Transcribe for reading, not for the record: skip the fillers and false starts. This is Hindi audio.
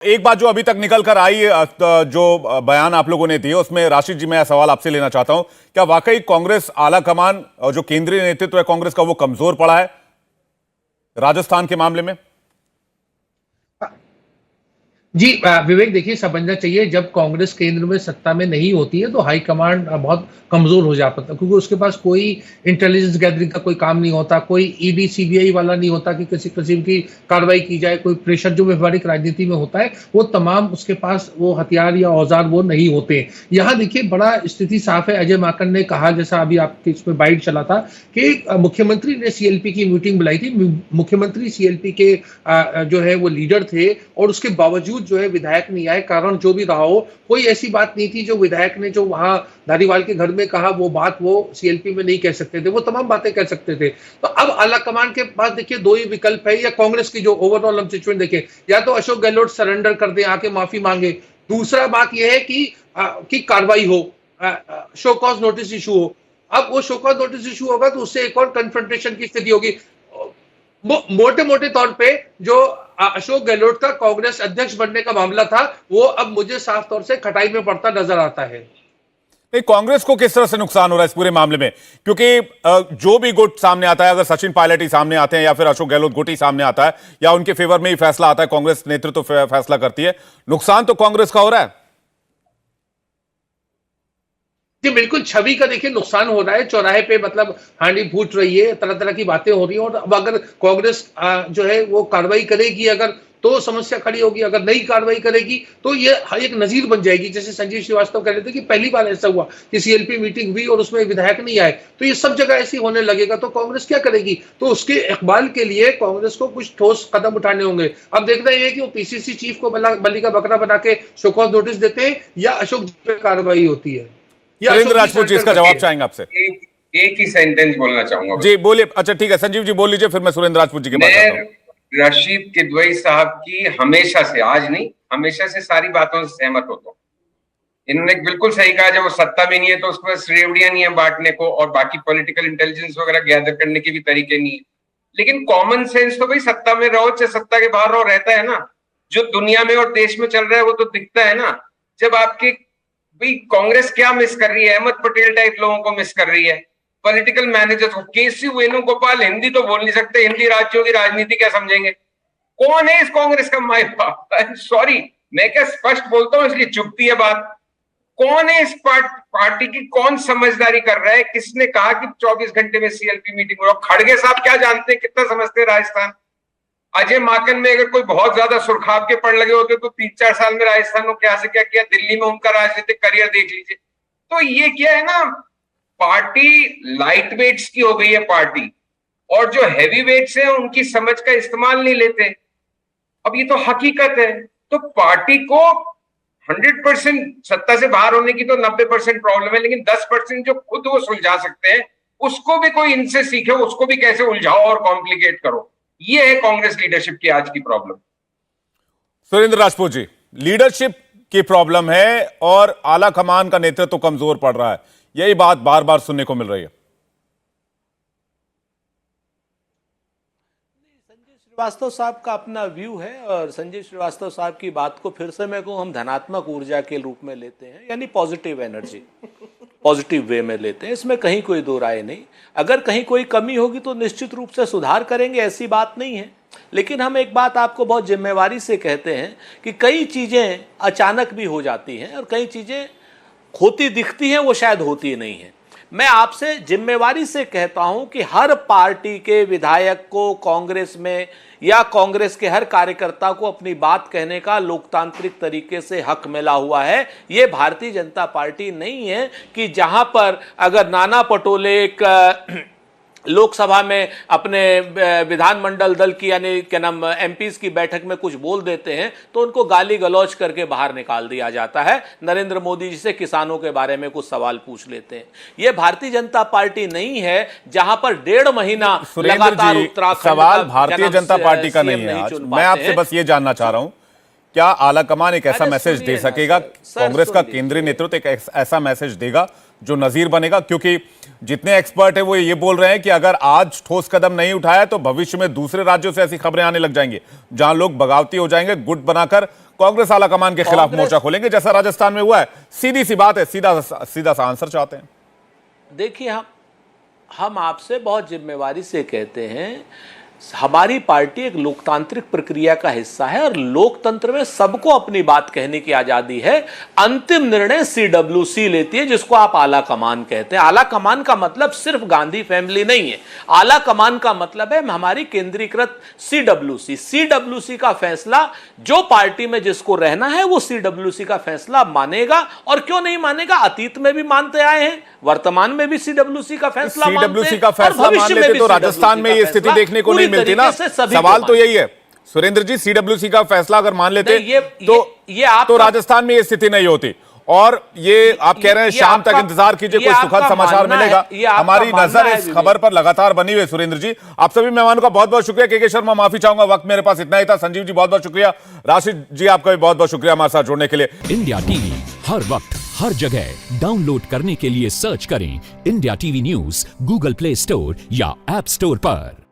एक बात जो अभी तक निकल कर आई, जो बयान आप लोगों ने दिए उसमें राशिद जी, मैं यह सवाल आपसे लेना चाहता हूं, क्या वाकई कांग्रेस आला कमान और जो केंद्रीय नेतृत्व है कांग्रेस का वो कमजोर पड़ा है राजस्थान के मामले में? जी विवेक, देखिए समझना चाहिए, जब कांग्रेस केंद्र में सत्ता में नहीं होती है तो हाईकमांड बहुत कमजोर हो जाता है, क्योंकि उसके पास कोई इंटेलिजेंस गैदरिंग का कोई काम नहीं होता, कोई ईडी सीबीआई वाला नहीं होता कि किसी किस्म की कार्रवाई की जाए, कोई प्रेशर जो व्यवहारिक राजनीति में होता है वो तमाम उसके पास वो हथियार या औजार वो नहीं होते। यहाँ देखिए बड़ा स्थिति साफ है। अजय माकन ने कहा, जैसा अभी आपके इसमें बाइट चला था, कि मुख्यमंत्री ने सीएलपी की मीटिंग बुलाई थी, मुख्यमंत्री सीएलपी के जो है वो लीडर थे, और उसके बावजूद जो है विधायक नहीं आए। कारण जो भी रहा हो, कोई ऐसी बात नहीं थी जो विधायक ने जो वहां धारीवाल के घर में कहा वो बात वो सीएलपी में नहीं कह सकते थे, वो तमाम बातें कह सकते थे। तो अब आला कमान के पास देखिए दो ही विकल्प है, या कांग्रेस की जो ओवरऑल हम सिचुएशन देखें, या तो अशोक गहलोत सरेंडर कर दे, आके माफी मांगे। दूसरा बात यह है कि कार्रवाई हो, शो कॉज नोटिस इशू हो। अब वो शो कॉज नोटिस इशू होगा तो उससे एक और कन्फ्रंटेशन की स्थिति होगी। मोटे मोटे तौर पे जो अशोक गहलोत का कांग्रेस अध्यक्ष बनने का मामला था, वो अब मुझे साफ तौर से खटाई में पड़ता नजर आता है। नहीं, कांग्रेस को किस तरह से नुकसान हो रहा है इस पूरे मामले में? क्योंकि जो भी गुट सामने आता है, अगर सचिन पायलट ही सामने आते हैं या फिर अशोक गहलोत गुट ही सामने आता है या उनके फेवर में ही फैसला आता है, कांग्रेस नेतृत्व तो फैसला करती है, नुकसान तो कांग्रेस का हो रहा है। जी बिल्कुल, छवि का देखिए नुकसान हो रहा है। चौराहे पे मतलब हांडी फूट रही है, तरह तरह की बातें हो रही हैं, और अब अगर कांग्रेस जो है वो कार्रवाई करेगी अगर, तो समस्या खड़ी होगी। अगर नहीं कार्रवाई करेगी तो ये एक नजीर बन जाएगी। जैसे संजीव श्रीवास्तव कह रहे थे कि पहली बार ऐसा हुआ कि सीएलपी मीटिंग हुई और उसमें विधायक नहीं आए, तो ये सब जगह ऐसी होने लगेगा तो कांग्रेस क्या करेगी? तो उसके इकबाल के लिए कांग्रेस को कुछ ठोस कदम उठाने होंगे। अब देखना यह है कि वो पीसीसी चीफ को बली का बकरा बना के शोकॉज नोटिस देते हैं, या अशोक पे कार्रवाई होती है, या सुरेंद्र अशोक जी राजपूत जी सरेंडर इसका करते जवाब हैं। चाहेंगे आपसे? एक ही सेंटेंस बोलना चाहूंगा जी बोलिए। अच्छा ठीक है, संजीव जी बोल लीजिए, फिर मैं सुरेंद्र राजपूत जी के पास आता हूं। मैं रशीद किदवई साहब की हमेशा से, आज नहीं हमेशा से, सारी बातों से सहमत होता हूँ। इन्होंने बिल्कुल सही कहा, जब वो सत्ता में नहीं है तो उसके पास रेवड़ियां नहीं है बांटने को, और बाकी पॉलिटिकल इंटेलिजेंस वगैरह गैदर करने के भी तरीके नहीं है। लेकिन कॉमन सेंस तो भाई सत्ता में रहो चाहे सत्ता के बाहर रहो रहता है ना। जो दुनिया में और देश में चल रहा है वो तो दिखता है ना। जब आपके भाई कांग्रेस क्या मिस कर रही है, अहमद पटेल टाइप लोगों को मिस कर रही है, पॉलिटिकल मैनेजर्स को। केसी वेणुगोपाल हिंदी तो बोल नहीं सकते, हिंदी राज्यों की राजनीति क्या समझेंगे? कौन है इस कांग्रेस का माई बाप? सॉरी, मैं क्या स्पष्ट बोलता हूं इसलिए चुपती है बात। कौन है इस पार्टी की, कौन समझदारी कर रहा है? किसने कहा कि 24 घंटे में सीएलपी मीटिंग हो? खड़गे साहब क्या जानते हैं, कितना समझते हैं राजस्थान? अजय माकन में अगर कोई बहुत ज्यादा सुरखाब के पड़ लगे होते तो 3-4 साल में राजस्थान को क्या से क्या किया, दिल्ली में उनका राजनीतिक करियर देख लीजिए। तो ये क्या है ना, पार्टी लाइट वेट्स की हो गई है पार्टी, और जो हैवी वेट्स हैं उनकी समझ का इस्तेमाल नहीं लेते। अब ये तो हकीकत है। तो पार्टी को 100% सत्ता से बाहर होने की तो 90% प्रॉब्लम है, लेकिन 10% जो खुद वो सुलझा सकते हैं उसको भी कोई इनसे सीखे, उसको भी कैसे उलझाओ और कॉम्प्लिकेट करो। ये है कांग्रेस लीडरशिप की आज की प्रॉब्लम। सुरेंद्र राजपूत जी, लीडरशिप की प्रॉब्लम है और आला कमान का नेतृत्व कमजोर पड़ रहा है, यही बात बार बार सुनने को मिल रही है। संजय श्रीवास्तव साहब का अपना व्यू है, और संजय श्रीवास्तव साहब की बात को फिर से मैं कहूँ, हम धनात्मक ऊर्जा के रूप में लेते हैं, यानी पॉजिटिव एनर्जी, पॉजिटिव वे में लेते हैं। इसमें कहीं कोई दो राय नहीं। अगर कहीं कोई कमी होगी तो निश्चित रूप से सुधार करेंगे, ऐसी बात नहीं है। लेकिन हम एक बात आपको बहुत जिम्मेवारी से कहते हैं कि कई चीज़ें अचानक भी हो जाती हैं और कई चीज़ें होती दिखती हैं, वो शायद होती नहीं हैं। मैं आपसे जिम्मेवारी से कहता हूं कि हर पार्टी के विधायक को कांग्रेस में या कांग्रेस के हर कार्यकर्ता को अपनी बात कहने का लोकतांत्रिक तरीके से हक मिला हुआ है। यह भारतीय जनता पार्टी नहीं है कि जहां पर अगर नाना पटोले एक लोकसभा में अपने विधानमंडल दल की यानी क्या नाम एमपीज की बैठक में कुछ बोल देते हैं तो उनको गाली गलौज करके बाहर निकाल दिया जाता है। नरेंद्र मोदी जी से किसानों के बारे में कुछ सवाल पूछ लेते हैं। यह भारतीय जनता पार्टी नहीं है जहां पर 1.5 महीना लगातार उत्तराखंड सवाल भारतीय जनता पार्टी का नहीं है। आज मैं आपसे बस ये जानना चाह रहा हूं क्या आलाकमान एक ऐसा अरे मैसेज सुनिए दे ना सकेगा, सर, कांग्रेस सुन का लीजिए। केंद्रीय नेतृत्व एक ऐसा मैसेज देगा जो नजीर बनेगा? क्योंकि जितने एक्सपर्ट है वो ये बोल रहे हैं कि अगर आज ठोस कदम नहीं उठाया तो भविष्य में दूसरे राज्यों से ऐसी खबरें आने लग जाएंगी जहां लोग बगावती हो जाएंगे, गुट बनाकर कांग्रेस आलाकमान के खिलाफ मोर्चा खोलेंगे, जैसा राजस्थान में हुआ है। सीधी सी बात है, सीधा सा आंसर चाहते हैं। देखिए, हम आपसे बहुत जिम्मेवारी से कहते हैं, हमारी पार्टी एक लोकतांत्रिक प्रक्रिया का हिस्सा है और लोकतंत्र में सबको अपनी बात कहने की आजादी है। अंतिम निर्णय सीडब्ल्यूसी लेती है, जिसको आप आला कमान कहते हैं। आला कमान का मतलब सिर्फ गांधी फैमिली नहीं है। आला कमान का मतलब है हमारी केंद्रीकृत सीडब्ल्यूसी। सीडब्ल्यूसी का फैसला, जो पार्टी में जिसको रहना है वो सीडब्ल्यूसी का फैसला मानेगा। और क्यों नहीं मानेगा? अतीत में भी मानते आए हैं, वर्तमान में भी सीडब्ल्यूसी का फैसला मानते हैं, सीडब्ल्यूसी का और फैसला मान भविष्य में लेते भी तो CWC राजस्थान में का ये स्थिति फैसला देखने को नहीं पूरी मिलती ना। तरीके से सभी सवाल को तो यही है सुरेंद्र जी, सीडब्ल्यूसी का फैसला अगर मान लेते ये आप तो राजस्थान में ये स्थिति नहीं होती। और ये आप कह रहे हैं शाम तक इंतजार कीजिए, कोई सुखद समाचार मिलेगा। हमारी नजर इस खबर पर लगातार बनी हुई है। सुरेंद्र जी, आप सभी मेहमानों का बहुत बहुत शुक्रिया। के शर्मा, माफी चाहूंगा, वक्त मेरे पास इतना ही था। संजीव जी, बहुत बहुत शुक्रिया। राशिद जी, आपका भी बहुत बहुत शुक्रिया हमारे साथ जुड़ने के लिए। इंडिया टीवी हर वक्त हर जगह डाउनलोड करने के लिए सर्च करें India TV news Google play store या ऐप स्टोर पर।